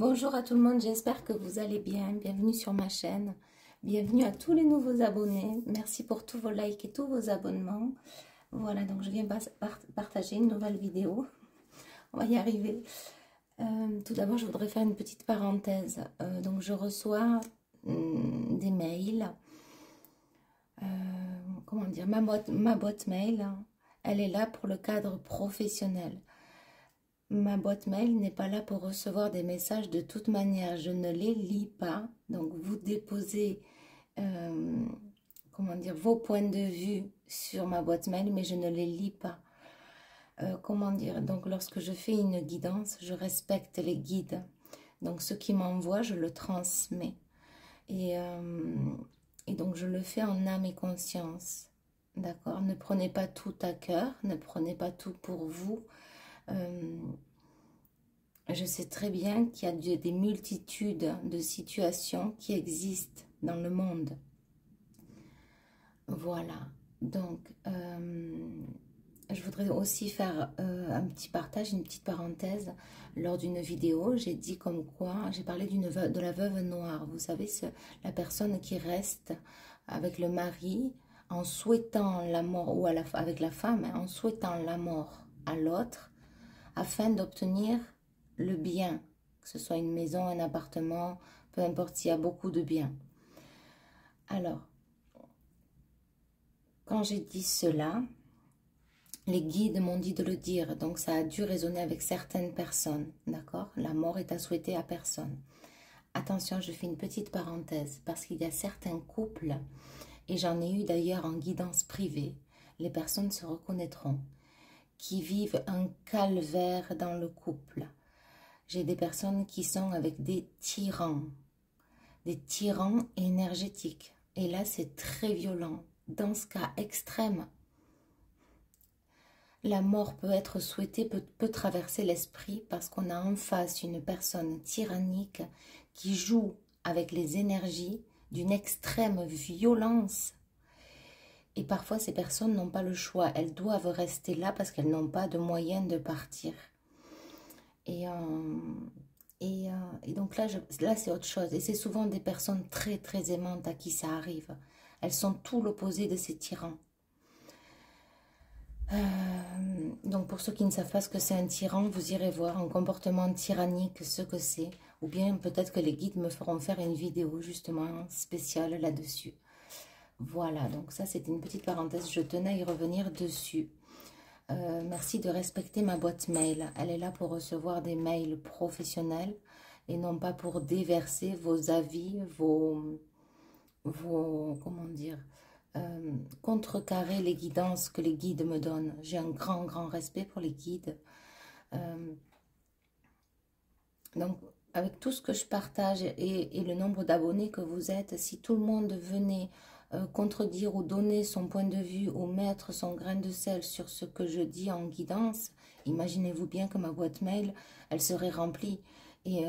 Bonjour à tout le monde, j'espère que vous allez bien. Bienvenue sur ma chaîne. Bienvenue à tous les nouveaux abonnés. Merci pour tous vos likes et tous vos abonnements. Voilà, donc je viens partager une nouvelle vidéo. On va y arriver. Tout d'abord, je voudrais faire une petite parenthèse. Donc, je reçois des mails. Comment dire, ma boîte mail, elle est là pour le cadre professionnel. Ma boîte mail n'est pas là pour recevoir des messages de toute manière. Je ne les lis pas. Donc, vous déposez comment dire, vos points de vue sur ma boîte mail, mais je ne les lis pas. Comment dire, donc lorsque je fais une guidance, je respecte les guides. Donc, ce qui m'envoie, je le transmets. Et donc, je le fais en âme et conscience. D'accord? Ne prenez pas tout à cœur. Ne prenez pas tout pour vous. Je sais très bien qu'il y a des multitudes de situations qui existent dans le monde. Voilà. Donc, je voudrais aussi faire un petit partage, une petite parenthèse. Lors d'une vidéo, j'ai dit comme quoi, j'ai parlé de la veuve noire. Vous savez, la personne qui reste avec le mari en souhaitant la mort, ou avec la femme, hein, en souhaitant la mort à l'autre, afin d'obtenir le bien, que ce soit une maison, un appartement, peu importe s'il y a beaucoup de biens. Alors, quand j'ai dit cela, les guides m'ont dit de le dire, donc ça a dû résonner avec certaines personnes, d'accord? La mort est à souhaiter à personne. Attention, je fais une petite parenthèse, parce qu'il y a certains couples, et j'en ai eu d'ailleurs en guidance privée, les personnes se reconnaîtront, qui vivent un calvaire dans le couple. J'ai des personnes qui sont avec des tyrans énergétiques. Et là, c'est très violent. Dans ce cas extrême, la mort peut être souhaitée, peut traverser l'esprit parce qu'on a en face une personne tyrannique qui joue avec les énergies d'une extrême violence. Et parfois, ces personnes n'ont pas le choix. Elles doivent rester là parce qu'elles n'ont pas de moyens de partir. Et donc là, c'est autre chose. Et c'est souvent des personnes très, très aimantes à qui ça arrive. Elles sont tout l'opposé de ces tyrans. Donc pour ceux qui ne savent pas ce que c'est un tyran, vous irez voir un comportement tyrannique, ce que c'est. Ou bien peut-être que les guides me feront faire une vidéo justement spéciale là-dessus. Voilà, donc ça c'était une petite parenthèse. Je tenais à y revenir dessus. Merci de respecter ma boîte mail. Elle est là pour recevoir des mails professionnels et non pas pour déverser vos avis, comment dire, contrecarrer les guidances que les guides me donnent. J'ai un grand, grand respect pour les guides. Donc, avec tout ce que je partage et le nombre d'abonnés que vous êtes, si tout le monde venait contredire ou donner son point de vue ou mettre son grain de sel sur ce que je dis en guidance, imaginez-vous bien que ma boîte mail, elle serait remplie. Et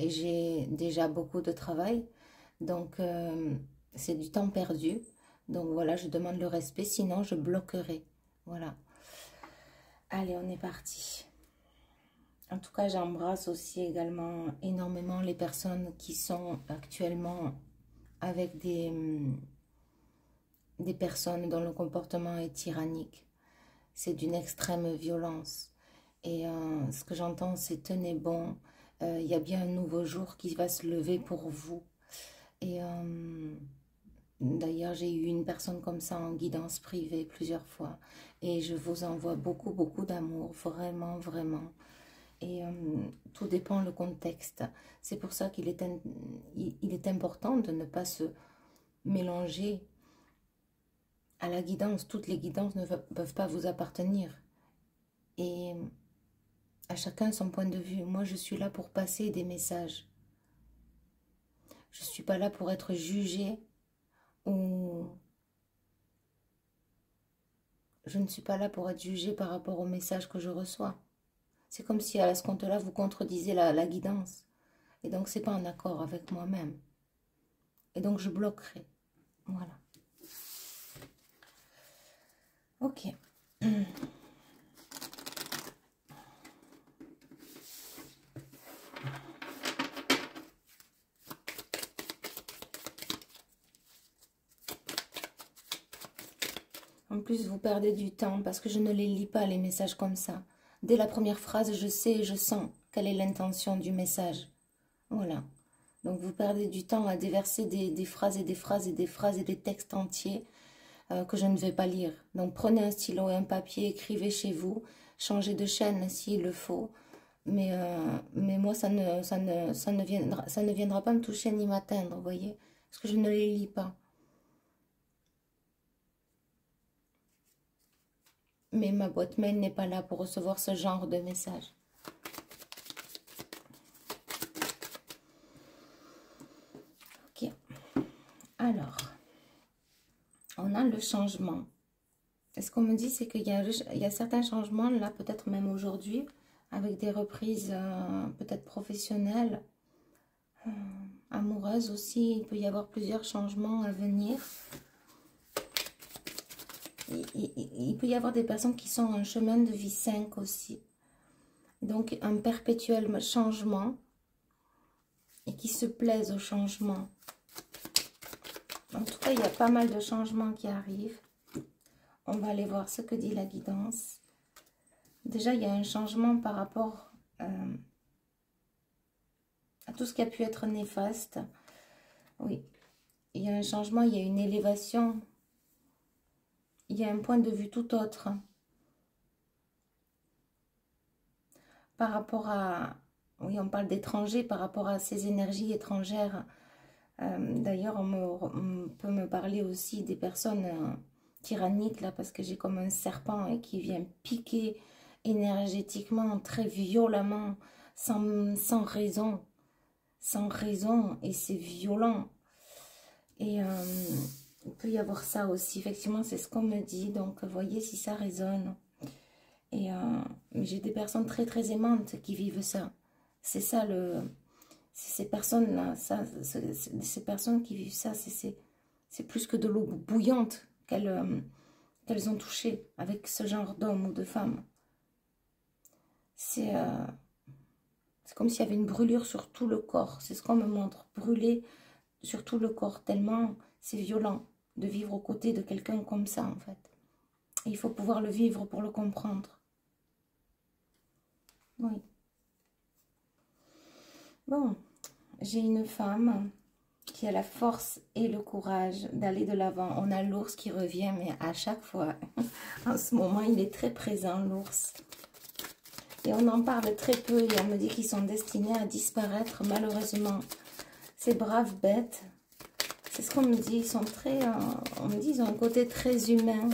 j'ai déjà beaucoup de travail, donc c'est du temps perdu. Donc voilà, je demande le respect, sinon je bloquerai. Voilà. Allez, on est parti. En tout cas, j'embrasse aussi également énormément les personnes qui sont actuellement avec des personnes dont le comportement est tyrannique. C'est d'une extrême violence. Et ce que j'entends, c'est tenez bon. Il y a bien un nouveau jour qui va se lever pour vous. Et d'ailleurs, j'ai eu une personne comme ça en guidance privée plusieurs fois. Et je vous envoie beaucoup, beaucoup d'amour. Vraiment, vraiment. Et tout dépend le contexte. C'est pour ça qu'il est, il est important de ne pas se mélanger à la guidance. Toutes les guidances ne peuvent pas vous appartenir. Et à chacun son point de vue. Moi, je suis là pour passer des messages. Je ne suis pas là pour être jugée ou... Je ne suis pas là pour être jugée par rapport au message que je reçois. C'est comme si à ce compte-là, vous contredisez la guidance. Et donc, ce n'est pas en accord avec moi-même. Et donc, je bloquerai. Voilà. Ok. En plus, vous perdez du temps parce que je ne les lis pas, les messages comme ça. Dès la première phrase, je sais et je sens quelle est l'intention du message. Voilà. Donc, vous perdez du temps à déverser des phrases et des phrases et des phrases et des textes entiers que je ne vais pas lire. Donc, prenez un stylo et un papier, écrivez chez vous, changez de chaîne s'il le faut. Mais moi, ça ne viendra pas me toucher ni m'atteindre, vous voyez, parce que je ne les lis pas. Mais ma boîte mail n'est pas là pour recevoir ce genre de message. Ok. Alors, on a le changement. Et ce qu'on me dit, c'est qu'il y a certains changements, là, peut-être même aujourd'hui, avec des reprises peut-être professionnelles, amoureuses aussi. Il peut y avoir plusieurs changements à venir. Il peut y avoir des personnes qui sont en chemin de vie 5 aussi. Donc, un perpétuel changement et qui se plaisent au changement. En tout cas, il y a pas mal de changements qui arrivent. On va aller voir ce que dit la guidance. Déjà, il y a un changement par rapport à tout ce qui a pu être néfaste. Oui, il y a un changement, il y a une élévation. Il y a un point de vue tout autre. Par rapport à... Oui, on parle d'étrangers, par rapport à ces énergies étrangères. D'ailleurs, on peut me parler aussi des personnes tyranniques, là, parce que j'ai comme un serpent qui vient piquer énergétiquement, très violemment, sans raison. Sans raison, et c'est violent. Et il peut y avoir ça aussi, effectivement, c'est ce qu'on me dit, donc voyez si ça résonne. Et j'ai des personnes très très aimantes qui vivent ça. C'est ça ces personnes-là, ces personnes qui vivent ça, c'est plus que de l'eau bouillante qu'elles ont touché avec ce genre d'homme ou de femme. C'est comme s'il y avait une brûlure sur tout le corps. C'est ce qu'on me montre, brûler sur tout le corps, tellement c'est violent de vivre aux côtés de quelqu'un comme ça, en fait. Et il faut pouvoir le vivre pour le comprendre. Oui. Bon, j'ai une femme qui a la force et le courage d'aller de l'avant. On a l'ours qui revient, mais à chaque fois, en ce moment, il est très présent, l'ours. Et on en parle très peu et on me dit qu'ils sont destinés à disparaître, malheureusement. Ces braves bêtes, c'est ce qu'on me dit, ils sont très... on me dit qu'ils ont un côté très humain.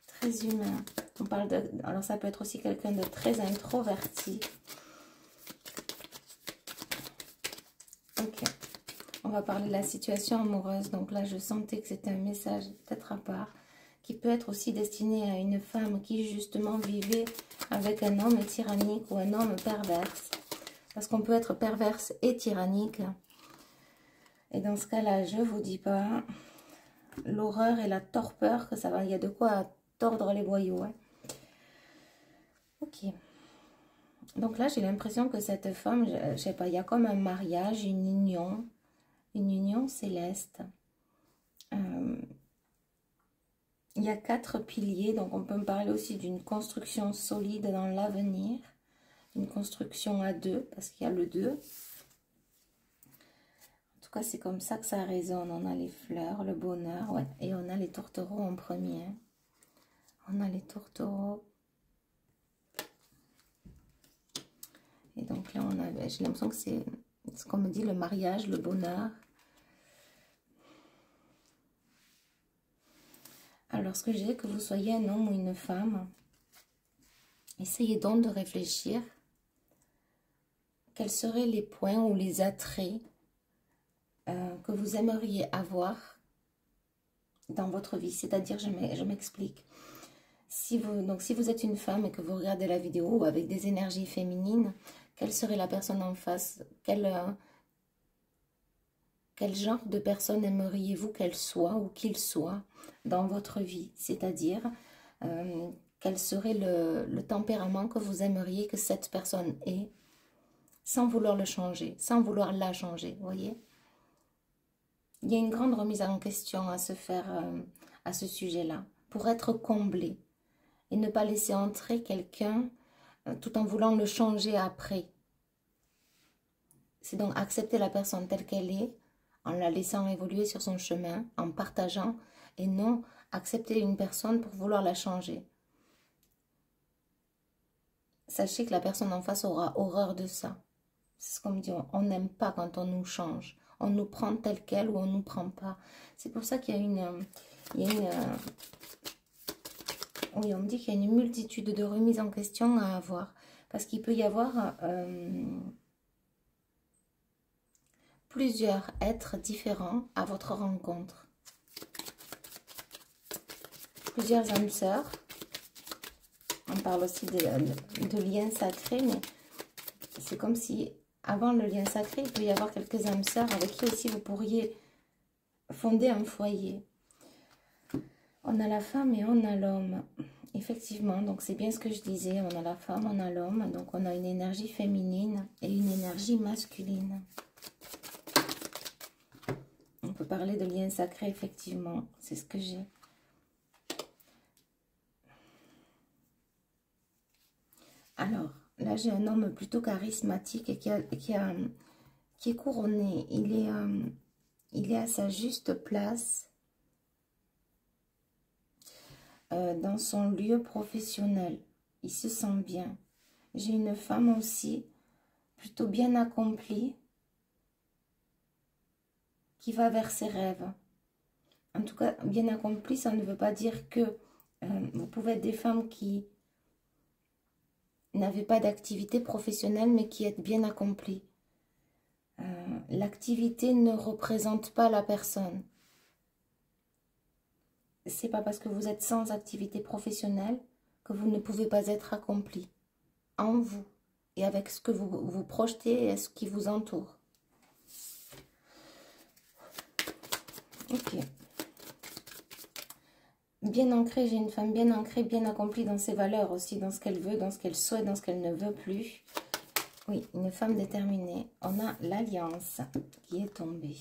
Très humain. On parle de... Alors ça peut être aussi quelqu'un de très introverti. Ok. On va parler de la situation amoureuse. Donc là, je sentais que c'était un message peut-être à part, qui peut être aussi destiné à une femme qui justement vivait avec un homme tyrannique ou un homme perverse. Parce qu'on peut être perverse et tyrannique. Et dans ce cas-là, je vous dis pas l'horreur et la torpeur que ça va. Il y a de quoi tordre les boyaux. Hein. Ok. Donc là, j'ai l'impression que cette femme, je sais pas, il y a comme un mariage, une union céleste. Il y a 4 piliers, donc on peut me parler aussi d'une construction solide dans l'avenir. Une construction à 2, parce qu'il y a le 2. En tout cas, c'est comme ça que ça résonne. On a les fleurs, le bonheur, ouais. Et on a les tourtereaux en premier. On a les tourtereaux. Et donc là, j'ai l'impression que c'est ce qu'on me dit, le mariage, le bonheur. Alors, ce que j'ai, que vous soyez un homme ou une femme, essayez donc de réfléchir. Quels seraient les points ou les attraits que vous aimeriez avoir dans votre vie? C'est-à-dire, je m'explique. Si vous êtes une femme et que vous regardez la vidéo avec des énergies féminines, quelle serait la personne en face? Quel genre de personne aimeriez-vous qu'elle soit ou qu'il soit dans votre vie? C'est-à-dire, quel serait le tempérament que vous aimeriez que cette personne ait, sans vouloir le changer, sans vouloir la changer, vous voyez? Il y a une grande remise en question à se faire à ce sujet-là. pour être comblé. Et ne pas laisser entrer quelqu'un tout en voulant le changer après. C'est donc accepter la personne telle qu'elle est, en la laissant évoluer sur son chemin, en partageant, et non accepter une personne pour vouloir la changer. Sachez que la personne en face aura horreur de ça. C'est ce qu'on me dit, on n'aime pas quand on nous change. On nous prend tel quel ou on ne nous prend pas. C'est pour ça qu'il y a une... oui, on me dit qu'il y a une multitude de remises en question à avoir. Parce qu'il peut y avoir plusieurs êtres différents à votre rencontre. Plusieurs âmes sœurs. On parle aussi de liens sacrés, mais c'est comme si, avant le lien sacré, il peut y avoir quelques âmes sœurs avec qui aussi vous pourriez fonder un foyer. On a la femme et on a l'homme. Effectivement, donc c'est bien ce que je disais, on a la femme, on a l'homme, donc on a une énergie féminine et une énergie masculine. On peut parler de lien sacré, effectivement, c'est ce que j'ai. Alors, là j'ai un homme plutôt charismatique et qui est couronné. Il est à sa juste place dans son lieu professionnel. Il se sent bien. J'ai une femme aussi plutôt bien accomplie qui va vers ses rêves. En tout cas, bien accomplie, ça ne veut pas dire que vous pouvez être des femmes qui n'avez pas d'activité professionnelle mais qui êtes bien accomplies. L'activité ne représente pas la personne. C'est pas parce que vous êtes sans activité professionnelle que vous ne pouvez pas être accompli en vous et avec ce que vous projetez et ce qui vous entoure. Ok. Bien ancrée, j'ai une femme bien ancrée, bien accomplie dans ses valeurs aussi, dans ce qu'elle veut, dans ce qu'elle souhaite, dans ce qu'elle ne veut plus. Oui, une femme déterminée. On a l'alliance qui est tombée.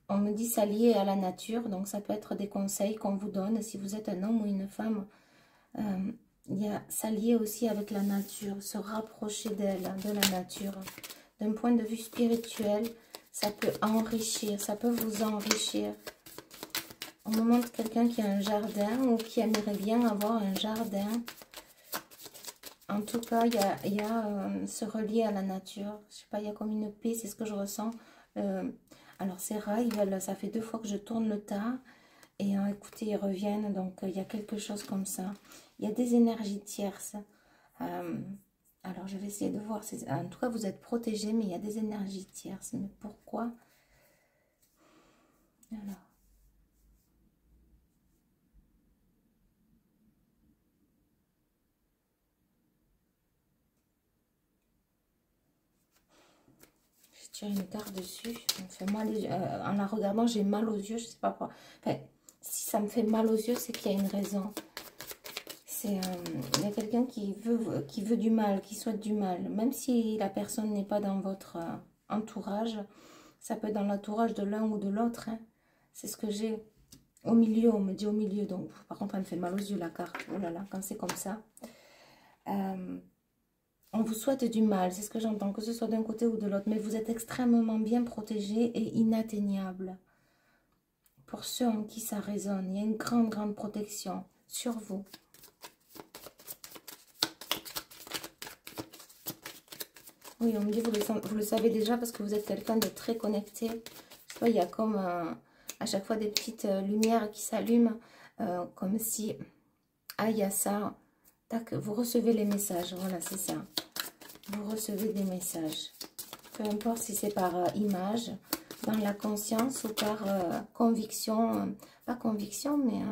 On me dit s'allier à la nature, donc ça peut être des conseils qu'on vous donne. Si vous êtes un homme ou une femme, il y a s'allier aussi avec la nature, se rapprocher d'elle, de la nature. D'un point de vue spirituel, ça peut enrichir, ça peut vous enrichir. On me montre quelqu'un qui a un jardin ou qui aimerait bien avoir un jardin. En tout cas, il y a se relier à la nature. Je sais pas, il y a comme une paix, c'est ce que je ressens. Alors ces rats, ça fait 2 fois que je tourne le tas. Et écoutez, ils reviennent, donc il y a quelque chose comme ça. Il y a des énergies tierces. Alors je vais essayer de voir. En tout cas, vous êtes protégés, mais il y a des énergies tierces. Mais pourquoi? Alors. Je tire une carte dessus. Ça me fait mal. En la regardant, j'ai mal aux yeux. Je sais pas pourquoi. Enfin, si ça me fait mal aux yeux, c'est qu'il y a une raison. Il y a quelqu'un qui veut du mal, qui souhaite du mal. Même si la personne n'est pas dans votre entourage, ça peut être dans l'entourage de l'un ou de l'autre. Hein. C'est ce que j'ai au milieu, on me dit au milieu. Donc, par contre, elle me fait mal aux yeux, la carte. Oh là là, quand c'est comme ça. On vous souhaite du mal, c'est ce que j'entends, que ce soit d'un côté ou de l'autre. Mais vous êtes extrêmement bien protégé et inatteignable. Pour ceux en qui ça résonne, il y a une grande, grande protection sur vous. Oui, on me dit, vous le savez déjà parce que vous êtes quelqu'un de très connecté. Je sais pas, il y a comme à chaque fois des petites lumières qui s'allument, comme si, ah, il y a ça. Tac, vous recevez les messages, voilà, c'est ça. Vous recevez des messages. Peu importe si c'est par image, dans la conscience ou par conviction. Pas conviction, mais...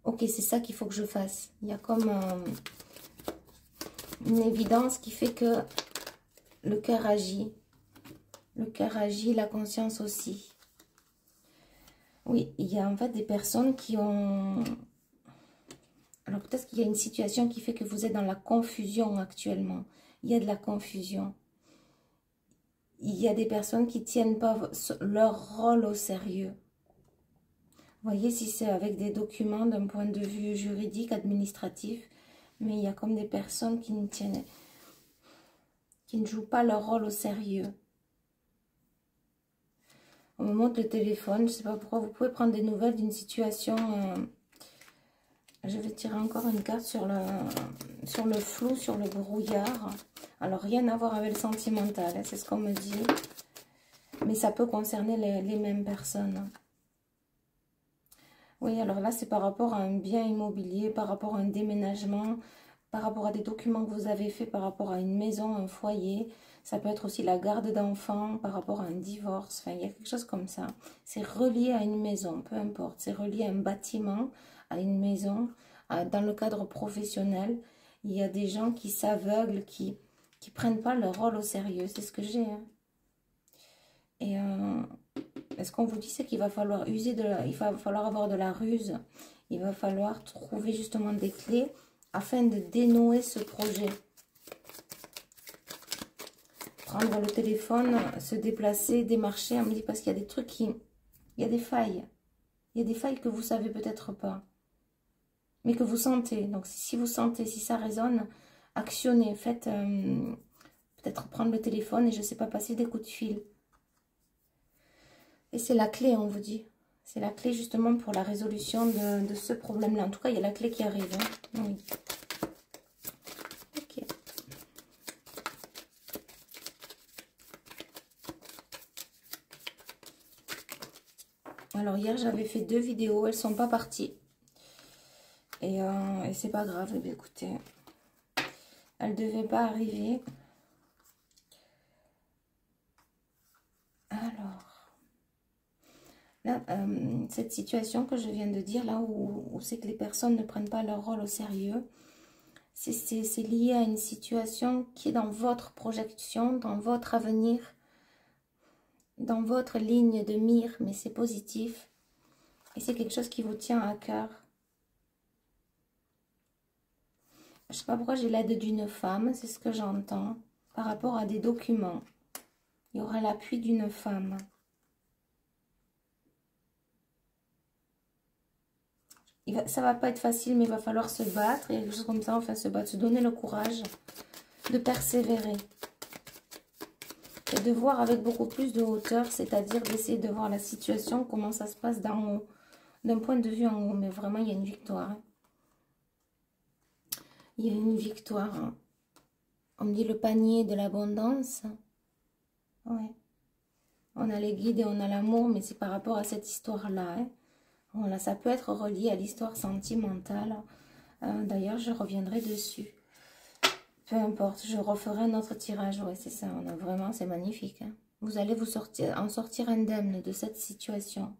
ok, c'est ça qu'il faut que je fasse. Il y a comme... une évidence qui fait que le cœur agit. Le cœur agit, la conscience aussi. Oui, il y a en fait des personnes qui ont... Alors peut-être qu'il y a une situation qui fait que vous êtes dans la confusion actuellement. il y a de la confusion. Il y a des personnes qui ne tiennent pas leur rôle au sérieux. Vous voyez, si c'est avec des documents d'un point de vue juridique, administratif, mais il y a comme des personnes qui ne jouent pas leur rôle au sérieux. On me montre le téléphone, je ne sais pas pourquoi, vous pouvez prendre des nouvelles d'une situation. Je vais tirer encore une carte sur le flou, sur le brouillard. Alors, rien à voir avec le sentimental, hein, c'est ce qu'on me dit. Mais ça peut concerner les mêmes personnes. Oui, alors là, c'est par rapport à un bien immobilier, par rapport à un déménagement, par rapport à des documents que vous avez faits, par rapport à une maison, un foyer. Ça peut être aussi la garde d'enfants, par rapport à un divorce. Enfin, il y a quelque chose comme ça. C'est relié à une maison, peu importe. C'est relié à un bâtiment, à une maison. Dans le cadre professionnel, il y a des gens qui s'aveuglent, qui prennent pas leur rôle au sérieux. C'est ce que j'ai. Hein. Et ce qu'on vous dit, c'est qu'il va falloir il va falloir avoir de la ruse. Il va falloir trouver justement des clés afin de dénouer ce projet. Prendre le téléphone, se déplacer, démarcher. On me dit parce qu'il y a des trucs il y a des failles. Il y a des failles que vous savez peut-être pas. Mais que vous sentez. Donc si vous sentez, si ça résonne, actionnez. Faites peut-être prendre le téléphone et je ne sais pas, passer des coups de fil. Et c'est la clé, on vous dit. C'est la clé justement pour la résolution de ce problème-là. En tout cas, il y a la clé qui arrive. Hein. Oui. Ok. Alors hier, j'avais fait 2 vidéos. Elles ne sont pas parties. Et c'est pas grave. Eh bien, écoutez, elles ne devaient pas arriver. Alors, là, cette situation que je viens de dire, là où c'est que les personnes ne prennent pas leur rôle au sérieux, c'est lié à une situation qui est dans votre projection, dans votre avenir, dans votre ligne de mire, mais c'est positif. Et c'est quelque chose qui vous tient à cœur. Je ne sais pas pourquoi j'ai l'aide d'une femme, c'est ce que j'entends, par rapport à des documents. Il y aura l'appui d'une femme. Ça va pas être facile, mais il va falloir se battre. Il y a quelque chose comme ça, enfin se battre, se donner le courage de persévérer. Et de voir avec beaucoup plus de hauteur, c'est-à-dire d'essayer de voir la situation, comment ça se passe d'en haut. D'un point de vue en haut, mais vraiment il y a une victoire. Hein. Il y a une victoire. Hein. On me dit le panier de l'abondance. Ouais. On a les guides et on a l'amour, mais c'est par rapport à cette histoire-là. Hein. Voilà, ça peut être relié à l'histoire sentimentale. D'ailleurs, je reviendrai dessus. Peu importe, je referai un autre tirage. Ouais, c'est ça, on a vraiment, c'est magnifique. Hein. Vous allez en sortir indemne de cette situation.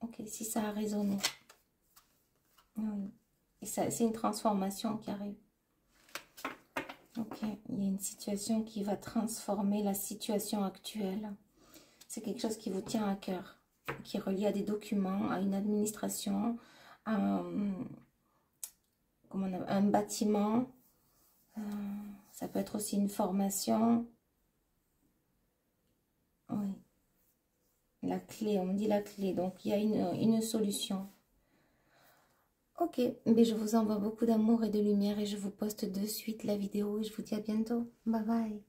Ok, si ça a résonné. Oui. Et c'est une transformation qui arrive. Ok, il y a une situation qui va transformer la situation actuelle. C'est quelque chose qui vous tient à cœur, qui est relié à des documents, à une administration, à un bâtiment. Ça peut être aussi une formation. Oui. La clé, on me dit la clé. Donc, il y a une solution. Ok, mais je vous envoie beaucoup d'amour et de lumière et je vous poste de suite la vidéo et je vous dis à bientôt. Bye bye.